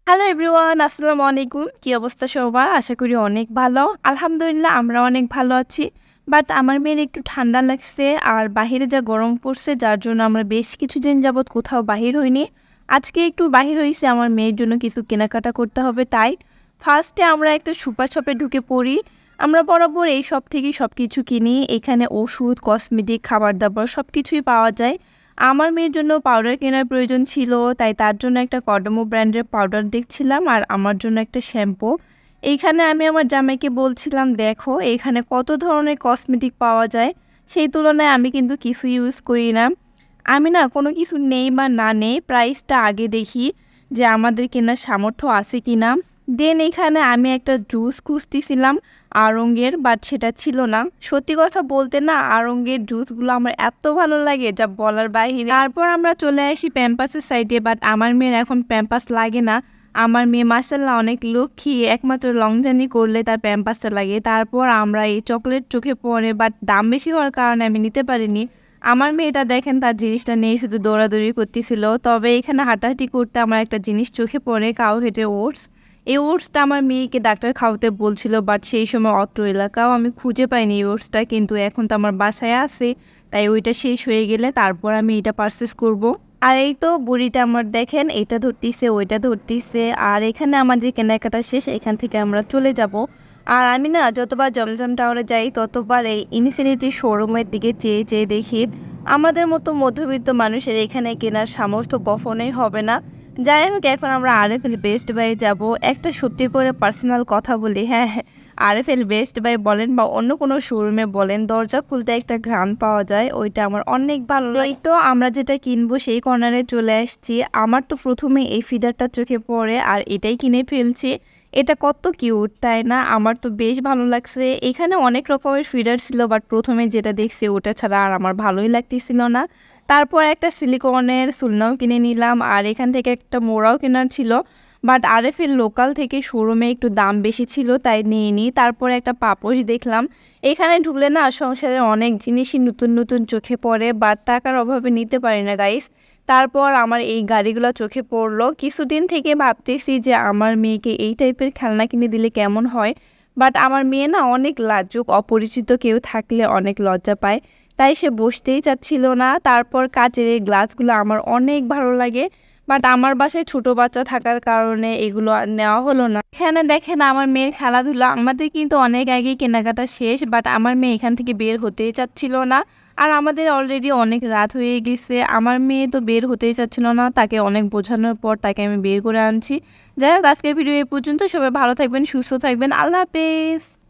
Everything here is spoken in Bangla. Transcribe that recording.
হ্যালো এভরিওয়ান, আসসালামু আলাইকুম। কি অবস্থা সবার? আশা করি অনেক ভালো। আলহামদুলিল্লাহ আমরা অনেক ভালো আছি। বাট আমার মেয়ের একটু ঠান্ডা লাগছে আর বাহিরে যা গরম পড়ছে যার জন্য আমরা বেশ কিছুদিন যাবৎ কোথাও বাহির হইনি। আজকে একটু বাহির হইছি আমার মেয়ের জন্য কিছু কেনাকাটা করতে হবে তাই। ফার্স্টে আমরা একটা সুপার শপে ঢুকে পড়ি। আমরা বরাবর এই শপ থেকেই সবকিছু কিনি। এখানে ওষুধ, কসমেটিক, খাবার-দাবার সবকিছুই পাওয়া যায়। আমার মেয়ের জন্য পাউডার কেনার প্রয়োজন ছিল, তাই তার জন্য একটা কডমো ব্র্যান্ডের পাউডার দেখছিলাম আর আমার জন্য একটা শ্যাম্পু। এইখানে আমি আমার জামাইকে বলছিলাম, "দেখো এখানে কত ধরনের কসমেটিক পাওয়া যায়। সেই তুলনায় আমি কিন্তু কিছু ইউজ করি না। আমি না কোনো কিছু নেই বা না নেই প্রাইসটা আগে দেখি যে আমাদের কেনার সামর্থ্য আছে কিনা। দেন এখানে আমি একটা জুস খুঁজতেছিলাম আড়ং-এর, বাট সেটা ছিল না। সত্যি কথা বলতে না আড়ং-এর জুসগুলো আমার এত ভালো লাগে যা বলার বাহিরে। তারপর আমরা চলে আসি প্যাম্পাসের সাইডে, বাট আমার মেয়ের এখন প্যাম্পাস লাগে না। আমার মেয়ে মাশাআল্লাহ অনেক লক্ষ্মী, একমাত্র লং জার্নি করলে তার প্যাম্পাসটা লাগে। তারপর আমরা এই চকলেট চোখে পড়ে, বাট দাম বেশি হওয়ার কারণে আমি নিতে পারিনি। আমার মেয়েটা দেখেন তার জিনিসটা নিয়ে শুধু দৌড়াদৌড়ি করতেছিল। তবে এখানে হাঁটাহাঁটি করতে আমার একটা জিনিস চোখে পড়ে, কাউ হেটে ওটস। এই ওটসটা আমার মেয়েকে ডাক্তার খাওয়াতে বলছিল, বাট সেই সময় অত্র এলাকাও আমি খুঁজে পাইনি এই ওটসটা, কিন্তু এখন তো আমার বাসায় আছে, তাই ওইটা শেষ হয়ে গেলে তারপর আমি এটা পারচেস করব। আর এই তো বুড়িটা আমার দেখেন এটা ধরতিছে ওইটা ধরতিছে, আর এখানে আমাদের কেনাকাটা শেষ, এখান থেকে আমরা চলে যাব। আর আমি না যতবার জমজম টাওয়ারে যাই ততবার এই ইনফিনিটি শোরুমের দিকে চেয়ে চেয়ে দেখি। আমাদের মতো মধ্যবিত্ত মানুষের এখানে কেনার সামর্থ্য কখনোই হবে না। যাই হোক এখন আমরা আরএফএল বেস্ট বাই যাব। একটা সত্যি করে পার্সোনাল কথা বলি, হ্যাঁ হ্যাঁ, আরএফএল বেস্ট বাই বলেন বা অন্য কোনো শোরুমে বলেন, দরজা খুলতে একটা ঘ্রাণ পাওয়া যায়, ওইটা আমার অনেক ভালো লাগে। এই তো আমরা যেটা কিনবো সেই কর্নারে চলে আসছি। আমার তো প্রথমে এই ফিডারটা চোখে পড়ে আর এটাই কিনে ফেলছি। এটা কত কিউট তাই না? আমার তো বেশ ভালো লাগছে। এখানে অনেক রকমের ফিডার ছিল, বাট প্রথমে যেটা দেখছি ওটা ছাড়া আর আমার ভালোই লাগতেছিল না। তারপর একটা সিলিকনের সুলনাও কিনে নিলাম আর এখান থেকে একটা মোড়াও কেনার ছিল, বাট আরএফএল লোকাল থেকে শোরুমে একটু দাম বেশি ছিল তাই নিয়ে নিই। তারপরে একটা পাপোশ দেখলাম। এখানে ঢুকলে না সংসারের অনেক জিনিসই নতুন নতুন চোখে পড়ে, বাট টাকার অভাবে নিতে পারি না গাইস। তারপর আমার এই গাড়িগুলো চোখে পড়লো। কিছুদিন থেকে ভাবতেছি যে আমার মেয়েকে এই টাইপের খেলনা কিনে দিলে কেমন হয়, বাট আমার মেয়ে না অনেক লাজুক, অপরিচিত কেউ থাকলে অনেক লজ্জা পায়, তাই সে বসতেই চাচ্ছিল না। তারপর কাচের এই গ্লাসগুলো আমার অনেক ভালো লাগে, বাট আমার বাসায় ছোট বাচ্চা থাকার কারণে এগুলো আর নেওয়া হলো না। এখানে দেখেন আমার মেয়ের খেলাধুলা, আমাদের কিন্তু অনেক আগেই কেনাকাটা শেষ, বাট আমার মেয়ে এখান থেকে বের হতেই চাচ্ছিল না। আর আমাদের অলরেডি অনেক রাত হয়ে গেছে, আমার মেয়ে তো বের হতেই চাচ্ছিল না, তাকে অনেক বোঝানোর পর তাকে আমি বের করে আনছি। যাই হোক আজকের ভিডিও এই পর্যন্ত, সবাই ভালো থাকবেন, সুস্থ থাকবেন, আল্লাহ হাফেজ।